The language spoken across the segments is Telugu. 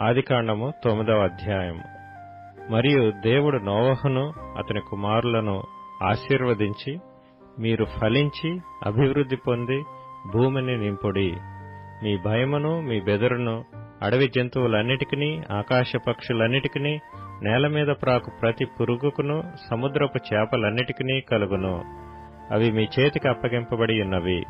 ఆదికాండము 9వ అధ్యాయం. మరియు దేవుడు నోవహును అతని కుమారులను ఆశీర్వదించి, మీరు ఫలించి అభివృద్ధి పొంది భూమిని నింపుడి. మీ భయమును మీ బెదరును అడవి జంతువులన్నిటికీ, ఆకాశ పక్షులన్నిటికీ, నేల మీద ప్రాకు ప్రతి పురుగుకును, సముద్రపు చేపలన్నిటికీ కలుగును. అవి మీ చేతికి అప్పగింపబడి ఉన్నవి.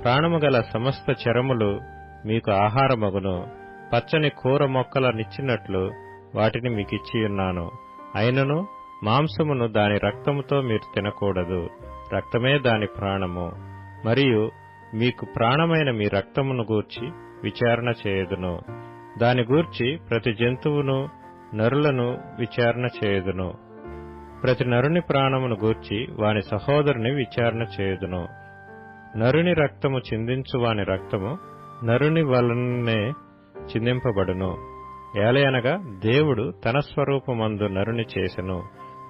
ప్రాణము గల సమస్త చరములు మీకు ఆహారమగును. పచ్చని కూర మొక్కలనిచ్చినట్లు వాటిని మీకిచ్చియున్నాను. అయినను మాంసమును దాని రక్తముతో మీరు తినకూడదు. రక్తమే దాని ప్రాణము. మరియు మీకు ప్రాణమైన మీ రక్తమును గూర్చి విచారణ చేయుదును. దాని గూర్చి ప్రతి జంతువును, నరులను విచారణ చేయుదును. ప్రతి నరుని ప్రాణమును గూర్చి వాని సహోదరుని విచారణ చేయుదును. నరుని రక్తము చిందించు వాని రక్తము నరుని వలనే చిందింపబడును. ఏలయనగా దేవుడు తన స్వరూపమందు నరుని చేసెను.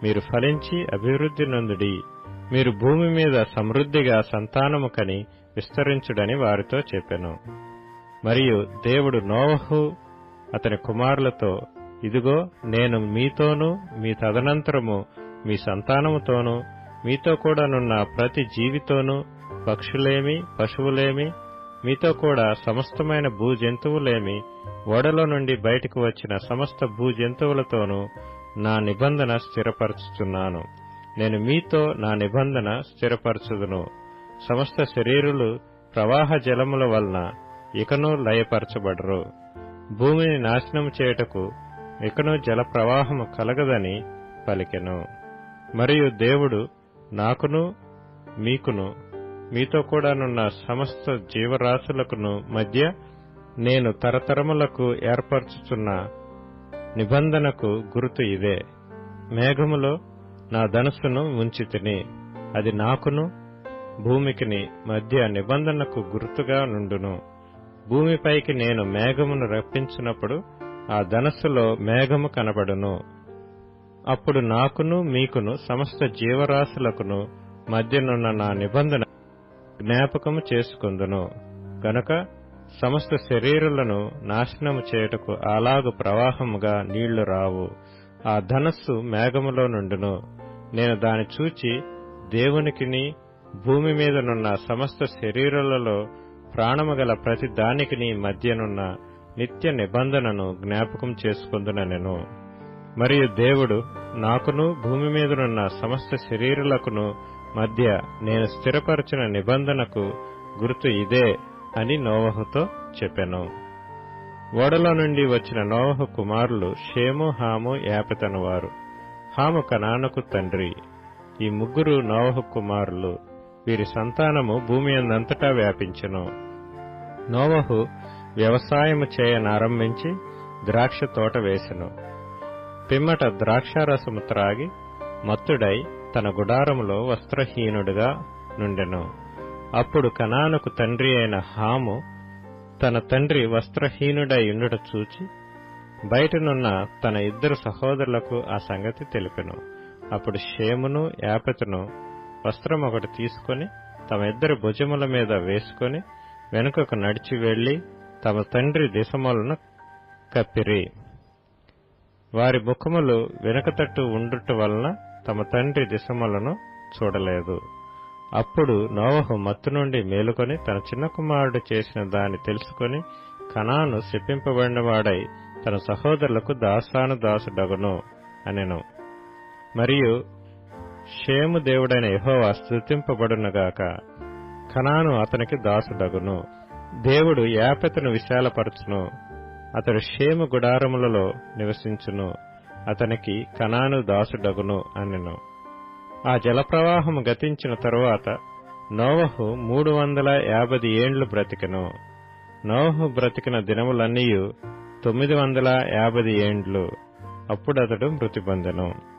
మీరు ఫలించి అభివృద్ధి నొందుడి. మీరు భూమి మీద సమృద్ధిగా సంతానము కని విస్తరించుడని వారితో చెప్పెను. మరియు దేవుడు నోవహు అతని కుమారులతో, ఇదిగో, నేను మీతోనూ మీ తదనంతరము మీ సంతానముతోనూ మీతో కూడా నున్న ప్రతి జీవితోనూ, పక్షులేమి పశువులేమి, మీతో కూడా సమస్తమైన భూజంతువులేమి, ఓడలో నుండి బయటకు వచ్చిన సమస్త భూజంతువులతోనూ నా నిబంధన స్థిరపరచుచున్నాను. నేను మీతో నా నిబంధన స్థిరపరచుదును. సమస్త శరీరులు ప్రవాహ జలముల వలన ఇకను లయపరచబడరు. భూమిని నాశనము చేయుటకు ఇకను జల ప్రవాహము కలగదని పలికెను. మరియు దేవుడు నాకును మీకును మీతో కూడానున్న సమస్త జీవరాశులకును మధ్య నేను తరతరములకు ఏర్పరచుచున్న నిబంధనకు గుర్తు ఇదే. మేఘములో నా ధనుస్సును ఉంచితిని. అది నాకును భూమికిని మధ్య నిబంధనకు గుర్తుగా నుండును. భూమిపైకి నేను మేఘమును రప్పించినప్పుడు ఆ ధనుస్సులో మేఘము కనబడును. అప్పుడు నాకును మీకును సమస్త జీవరాశులకును మధ్యనున్న నా నిబంధన జ్ఞాపకము చేసుకుందును. గనుక సమస్త శరీరులను నాశనము చేయుటకు అలాగు ప్రవాహముగా నీళ్లు రావు. ఆ ధనస్సు మేఘములో నుండును. నేను దాని చూచి దేవునికిని భూమి మీదనున్న సమస్త శరీరులలో ప్రాణము గల ప్రతి దానికిని మధ్యనున్న నిత్య నిబంధనను జ్ఞాపకం చేసుకుందునెను. మరియు దేవుడు నాకును భూమి మీదనున్న సమస్త శరీరులకును మధ్య నేను స్థిరపరచిన నిబంధనకు గుర్తు ఇదే అని నోవహుతో చెప్పెను. ఓడలో నుండి వచ్చిన నోవహు కుమారులు షేము, హాము, యాపెతను వారు. హాము కనానుకు తండ్రి. ఈ ముగ్గురు నోవహు కుమారులు. వీరి సంతానము భూమి అందంతటా వ్యాపించెను. నోవహు వ్యవసాయము చేయనారంభించి ద్రాక్ష తోట వేసెను. పిమ్మట ద్రాక్షారసము త్రాగి మత్తుడై తన గుడారములో వస్త్రహీనుడుగా నుండెను. అప్పుడు కనానుకు తండ్రి అయిన హాము తన తండ్రి వస్త్రహీనుడై ఉండుట చూచి బయటనున్న తన ఇద్దరు సహోదరులకు ఆ సంగతి తెలిపెను. అప్పుడు షేమును, యాపెతును వస్త్రమొకటి తీసుకుని తమ ఇద్దరి భుజముల మీద వేసుకుని వెనుకకు నడిచి వెళ్లి తమ తండ్రి దిశములను కప్పిరి. వారి ముఖములు వెనుకతట్టు ఉండుట వలన తమ తండ్రి దిశములను చూడలేదు. అప్పుడు నోవహు మత్తు నుండి మేలుకొని తన చిన్న కుమారుడు చేసిన దాన్ని తెలుసుకుని, కనాను శపింపబడినవాడై తన సహోదరులకు దాసానుదాసుడగును అనెను. మరియు షేము దేవుడైన యెహోవా స్తుతింపబడునుగాక, కనాను అతనికి దాసుడగును. దేవుడు యాపెతును విశాలపరచును. అతడు షేము గుడారములలో నివసించును. అతనికి కనాను దాసుడగును అనెను. ఆ జలప్రవాహము గతించిన తరువాత నోవహు 350 ఏండ్లు బ్రతికెను. నోవహు బ్రతికిన దినములన్నీయు 950 ఏండ్లు. అప్పుడతడు మృతి పొందెను.